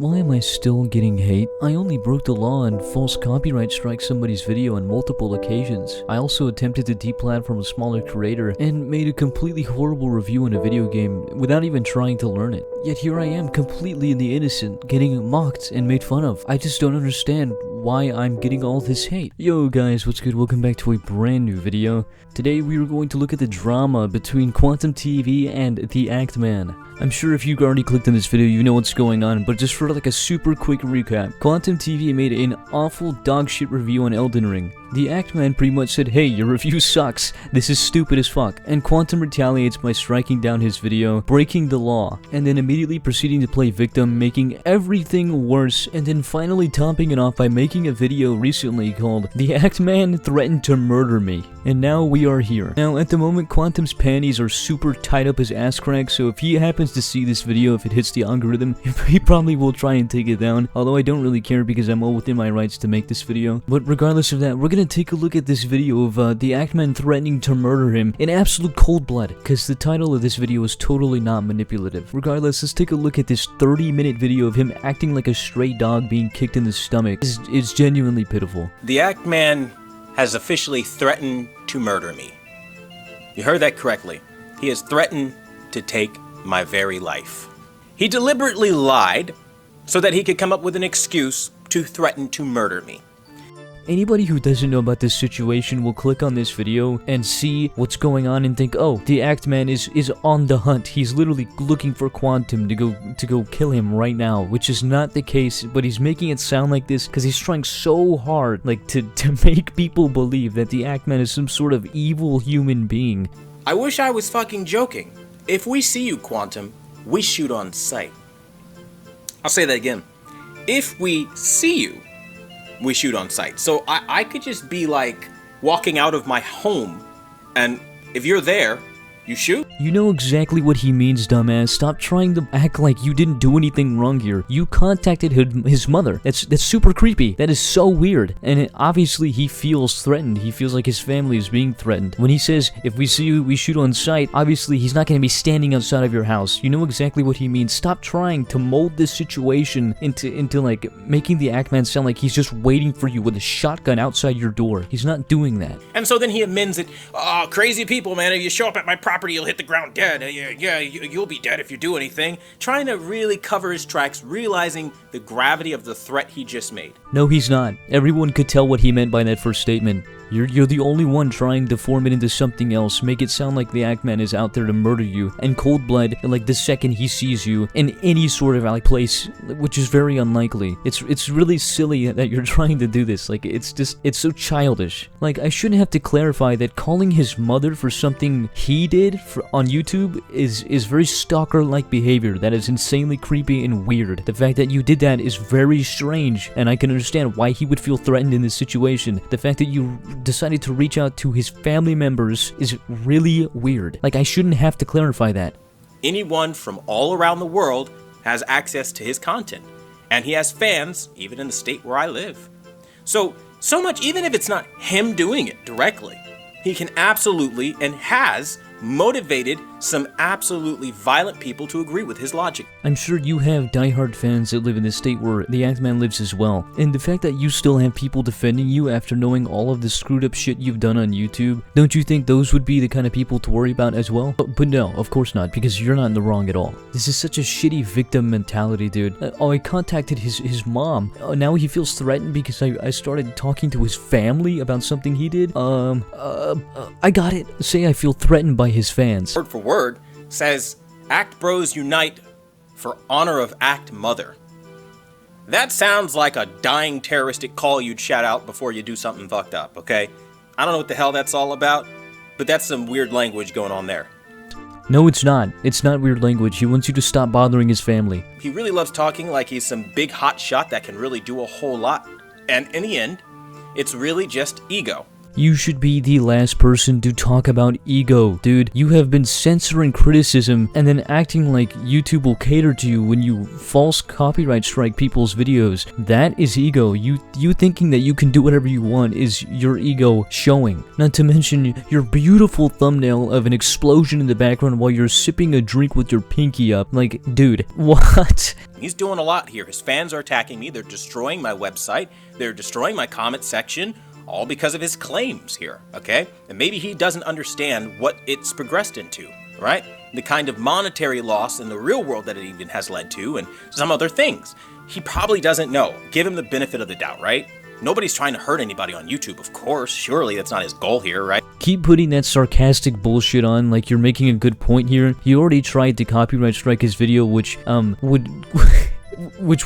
Why am I still getting hate? I only broke the law and false copyright strike somebody's video on multiple occasions. I also attempted to deplatform a smaller creator and made a completely horrible review on a video game without even trying to learn it. Yet here I am completely in the innocent, getting mocked and made fun of. I just don't understand why I'm getting all this hate. Yo guys, what's good? Welcome back to a brand new video. Today we are going to look at the drama between Quantum TV and the Act Man. I'm sure if you already clicked on this video, you know what's going on, but just for like a super quick recap. Quantum TV made an awful dogshit review on Elden Ring. The Act Man pretty much said, hey, your review sucks, this is stupid as fuck. And Quantum retaliates by striking down his video, breaking the law, and then immediately proceeding to play victim, making everything worse, and then finally topping it off by making a video recently called The Act Man Threatened to Murder Me. And now we are here. Now at the moment, Quantum's panties are super tied up his ass crack, so if he happens to see this video, if it hits the algorithm, he probably will try and take it down, although I don't really care because I'm well within my rights to make this video. But regardless of that, we're gonna take a look at this video of the Act Man threatening to murder him in absolute cold blood, because the title of this video is totally not manipulative. Regardless, let's take a look at this 30-minute video of him acting like a stray dog being kicked in the stomach. It's genuinely pitiful. The Act Man has officially threatened to murder me. You heard that correctly. He has threatened to take my very life. He deliberately lied so that he could come up with an excuse to threaten to murder me. Anybody who doesn't know about this situation will click on this video and see what's going on and think, oh, the Act Man is on the hunt. He's literally looking for Quantum to go kill him right now, which is not the case, but he's making it sound like this because he's trying so hard like to make people believe that the Act Man is some sort of evil human being. I wish I was fucking joking. If we see you, Quantum, we shoot on sight. I'll say that again. If we see you, we shoot on sight. So I could just be like walking out of my home, and if you're there, you shoot? You know exactly what he means, dumbass. Stop trying to act like you didn't do anything wrong here. You contacted his mother. That's super creepy. That is so weird. And obviously he feels threatened. He feels like his family is being threatened. When he says, if we see you, we shoot on sight, obviously he's not going to be standing outside of your house. You know exactly what he means. Stop trying to mold this situation into like making the Act Man sound like he's just waiting for you with a shotgun outside your door. He's not doing that. And so then he amends it. Oh, crazy people, man. If you show up at my property, you'll hit the ground dead. You'll be dead if you do anything. Trying to really cover his tracks, realizing the gravity of the threat he just made. No, he's not. Everyone could tell what he meant by that first statement. You're the only one trying to form it into something else, make it sound like the Act Man is out there to murder you, and cold blood, like the second he sees you in any sort of like place, which is very unlikely. It's really silly that you're trying to do this. Like it's so childish. Like I shouldn't have to clarify that calling his mother for something he did on YouTube is very stalker-like behavior. That is insanely creepy and weird. The fact that you did that is very strange, and I can understand why he would feel threatened in this situation. The fact that you decided to reach out to his family members is really weird. Like, I shouldn't have to clarify that. Anyone from all around the world has access to his content, and he has fans even in the state where I live. So much, even if it's not him doing it directly, he can absolutely and has motivated some absolutely violent people to agree with his logic. I'm sure you have diehard fans that live in the state where the Act Man lives as well. And the fact that you still have people defending you after knowing all of the screwed up shit you've done on YouTube, don't you think those would be the kind of people to worry about as well? But no, of course not, because you're not in the wrong at all. This is such a shitty victim mentality, dude. I contacted his mom. Now he feels threatened because I started talking to his family about something he did. I got it. Say I feel threatened by his fans. Word for word says, Act Bros unite for honor of Act Mother. That sounds like a dying terroristic call you'd shout out before you do something fucked up, okay? I don't know what the hell that's all about, but that's some weird language going on there. No, it's not. It's not weird language. He wants you to stop bothering his family. He really loves talking like he's some big hot shot that can really do a whole lot. And in the end, it's really just ego. You should be the last person to talk about ego, dude. You have been censoring criticism and then acting like YouTube will cater to you when you false copyright strike people's videos. That is ego. You thinking that you can do whatever you want is your ego showing. Not to mention your beautiful thumbnail of an explosion in the background while you're sipping a drink with your pinky up. Like, dude, what? He's doing a lot here. His fans are attacking me. They're destroying my website. They're destroying my comment section, all because of his claims here, okay? And maybe he doesn't understand what it's progressed into, right? The kind of monetary loss in the real world that it even has led to, and some other things. He probably doesn't know. Give him the benefit of the doubt, right? Nobody's trying to hurt anybody on YouTube, of course. Surely that's not his goal here, right? Keep putting that sarcastic bullshit on like you're making a good point here. You already tried to copyright strike his video, which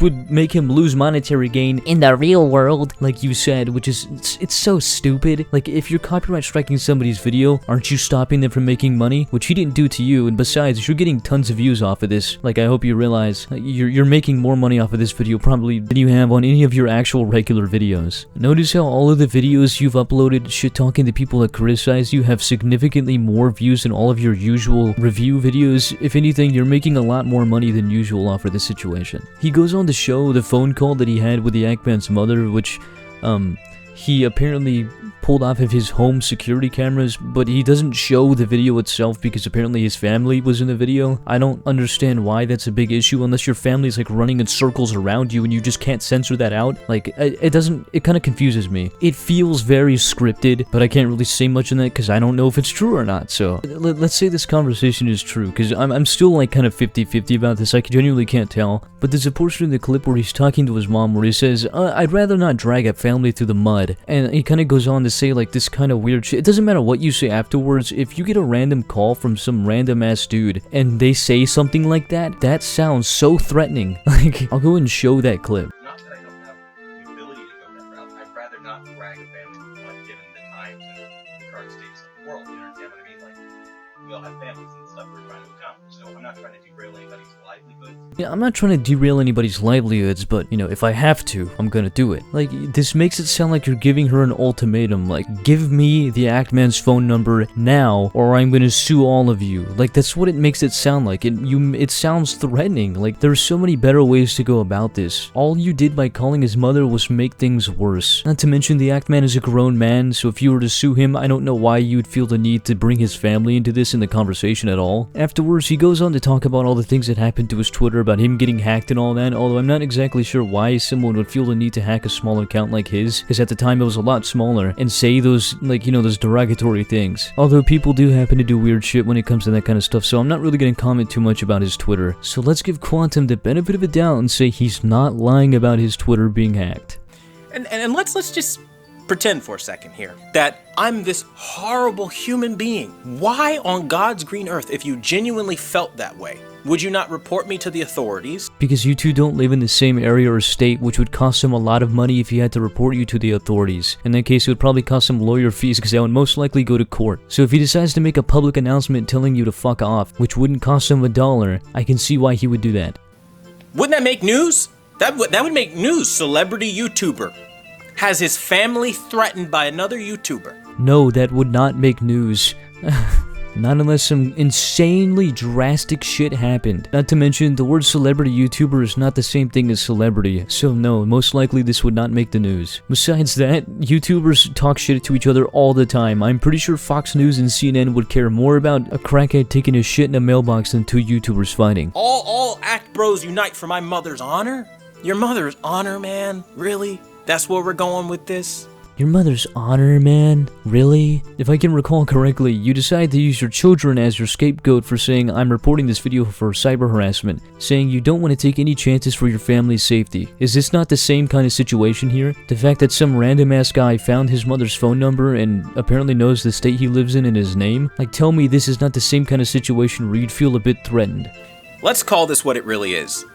would make him lose monetary gain in the real world, like you said, which is, it's so stupid. Like, if you're copyright striking somebody's video, aren't you stopping them from making money? Which he didn't do to you, and besides, you're getting tons of views off of this. Like, I hope you realize, you're making more money off of this video probably than you have on any of your actual regular videos. Notice how all of the videos you've uploaded shit-talking to people that criticize you have significantly more views than all of your usual review videos. If anything, you're making a lot more money than usual off of this situation. He goes on to show the phone call that he had with the Ackman's mother, which, he apparently pulled off of his home security cameras, but he doesn't show the video itself because apparently his family was in the video. I don't understand why that's a big issue unless your family's like running in circles around you and you just can't censor that out. Like, it kind of confuses me. It feels very scripted, but I can't really say much on that because I don't know if it's true or not. So let's say this conversation is true, because I'm still like kind of 50-50 about this. I genuinely can't tell. But there's a portion in the clip where he's talking to his mom where he says, I'd rather not drag a family through the mud. And he kind of goes on to say like this kind of weird shit. It doesn't matter what you say afterwards. If you get a random call from some random ass dude and they say something like that, that sounds so threatening. Like, I'll go ahead and show that clip. Not that I don't have the ability to go that route. I'd rather not drag a family, but given the times and the current status of the world, you understand what I mean? Like, we all have families and stuff we're trying to accomplish, so I'm not trying to derail anybody's livelihood. Yeah, I'm not trying to derail anybody's livelihoods, but, you know, if I have to, I'm gonna do it. Like, this makes it sound like you're giving her an ultimatum, like, give me the Ackman's phone number now, or I'm gonna sue all of you. Like, that's what it makes it sound like. It sounds threatening. Like, there's so many better ways to go about this. All you did by calling his mother was make things worse. Not to mention, the Ackman is a grown man, so if you were to sue him, I don't know why you'd feel the need to bring his family into this in the conversation at all. Afterwards, he goes on to talk about all the things that happened to his Twitter, about him getting hacked and all that, although I'm not exactly sure why someone would feel the need to hack a small account like his, because at the time it was a lot smaller, and say those, like, you know, those derogatory things. Although people do happen to do weird shit when it comes to that kind of stuff, so I'm not really going to comment too much about his Twitter. So let's give Quantum the benefit of a doubt and say he's not lying about his Twitter being hacked. And let's just pretend for a second here that I'm this horrible human being. Why on God's green earth, if you genuinely felt that way, would you not report me to the authorities? Because you two don't live in the same area or state, which would cost him a lot of money if he had to report you to the authorities. In that case, it would probably cost him lawyer fees because that would most likely go to court. So if he decides to make a public announcement telling you to fuck off, which wouldn't cost him $1, I can see why he would do that. Wouldn't that make news? That would make news. Celebrity YouTuber has his family threatened by another YouTuber. No, that would not make news. Not unless some insanely drastic shit happened. Not to mention, the word celebrity YouTuber is not the same thing as celebrity, so no, most likely this would not make the news. Besides that, YouTubers talk shit to each other all the time. I'm pretty sure Fox News and CNN would care more about a crackhead taking a shit in a mailbox than two YouTubers fighting. All act bros unite for my mother's honor? Your mother's honor, man? Really? That's where we're going with this? Your mother's honor, man? Really? If I can recall correctly, you decide to use your children as your scapegoat for saying I'm reporting this video for cyber harassment, saying you don't want to take any chances for your family's safety. Is this not the same kind of situation here? The fact that some random ass guy found his mother's phone number and apparently knows the state he lives in and his name? Like, tell me this is not the same kind of situation where you'd feel a bit threatened. Let's call this what it really is.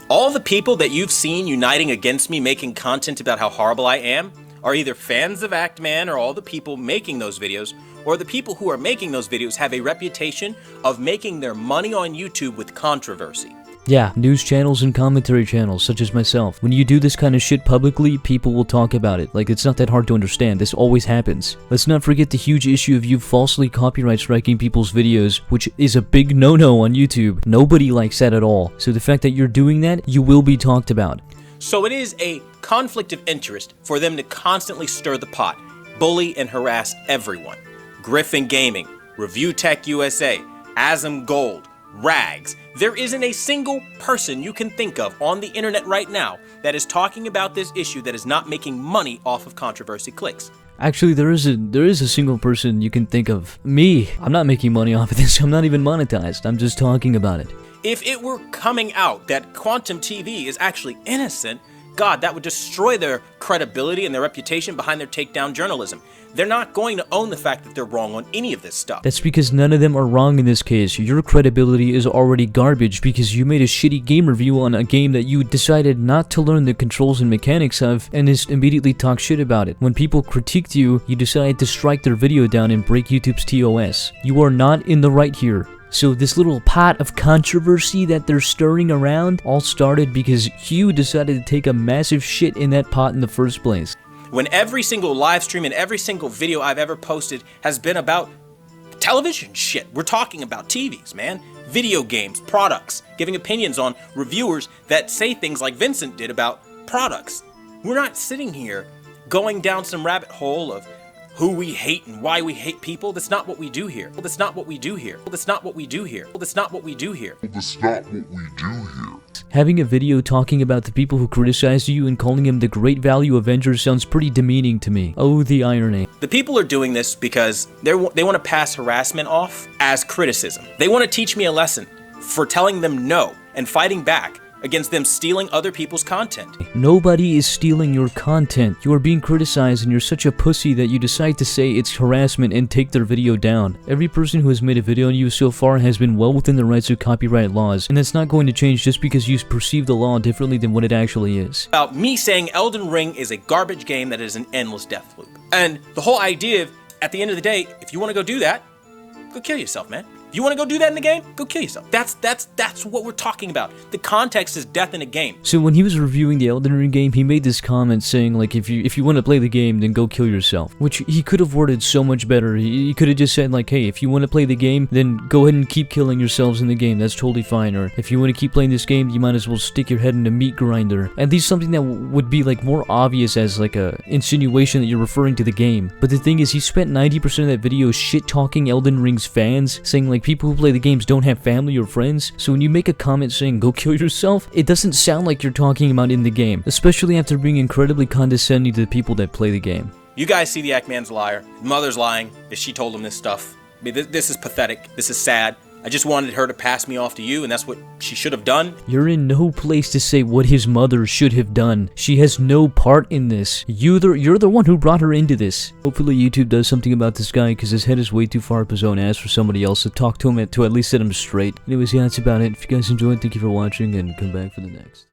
All the people that you've seen uniting against me making content about how horrible I am are either fans of Ackman or all the people making those videos, or the people who are making those videos have a reputation of making their money on YouTube with controversy. Yeah, news channels and commentary channels, such as myself. When you do this kind of shit publicly, people will talk about it. Like, it's not that hard to understand. This always happens. Let's not forget the huge issue of you falsely copyright striking people's videos, which is a big no-no on YouTube. Nobody likes that at all. So the fact that you're doing that, you will be talked about. So it is a conflict of interest for them to constantly stir the pot, bully and harass everyone. Griffin Gaming, Review Tech USA, Asm Gold, Rags. There isn't a single person you can think of on the internet right now that is talking about this issue that is not making money off of controversy clicks. Actually, there is a single person you can think of. Me. I'm not making money off of this. I'm not even monetized. I'm just talking about it. If it were coming out that Quantum TV is actually innocent, God, that would destroy their credibility and their reputation behind their takedown journalism. They're not going to own the fact that they're wrong on any of this stuff. That's because none of them are wrong in this case. Your credibility is already garbage because you made a shitty game review on a game that you decided not to learn the controls and mechanics of and just immediately talk shit about it. When people critiqued you, you decided to strike their video down and break YouTube's TOS. You are not in the right here. So this little pot of controversy that they're stirring around all started because you decided to take a massive shit in that pot in the first place. When every single live stream and every single video I've ever posted has been about television shit. We're talking about TVs, man. Video games, products, giving opinions on reviewers that say things like Vincent did about products. We're not sitting here going down some rabbit hole of who we hate and why we hate people. That's not what we do here. That's not what we do here. That's not what we do here. That's not what we do here. That's not what we do here. Having a video talking about the people who criticized you and calling them the Great Value Avengers sounds pretty demeaning to me. Oh, the irony. The people are doing this because they want to pass harassment off as criticism. They want to teach me a lesson for telling them no and fighting back against them stealing other people's content. Nobody is stealing your content. You are being criticized and you're such a pussy that you decide to say it's harassment and take their video down. Every person who has made a video on you so far has been well within the rights of copyright laws, and that's not going to change just because you perceive the law differently than what it actually is. About me saying Elden Ring is a garbage game that is an endless death loop. And the whole idea of, at the end of the day, if you want to go do that, go kill yourself, man. If you want to go do that in the game, go kill yourself. That's what we're talking about. The context is death in a game. So when he was reviewing the Elden Ring game, he made this comment saying, like, if you want to play the game, then go kill yourself. Which he could have worded so much better. He could have just said, like, hey, if you want to play the game, then go ahead and keep killing yourselves in the game. That's totally fine. Or if you want to keep playing this game, you might as well stick your head in a meat grinder. At least something that would be, like, more obvious as, like, a insinuation that you're referring to the game. But the thing is, he spent 90% of that video shit-talking Elden Ring's fans, saying, like, people who play the games don't have family or friends. So when you make a comment saying go kill yourself, it doesn't sound like you're talking about in the game, especially after being incredibly condescending to the people that play the game. You guys see the Ackman's a liar. Mother's lying if she told him this stuff. I mean, this is pathetic. This is sad. I just wanted her to pass me off to you, and that's what she should have done. You're in no place to say what his mother should have done. She has no part in this. You're the one who brought her into this. Hopefully YouTube does something about this guy, because his head is way too far up his own ass for somebody else to talk to him to at least set him straight. Anyways, yeah, that's about it. If you guys enjoyed, thank you for watching, and come back for the next.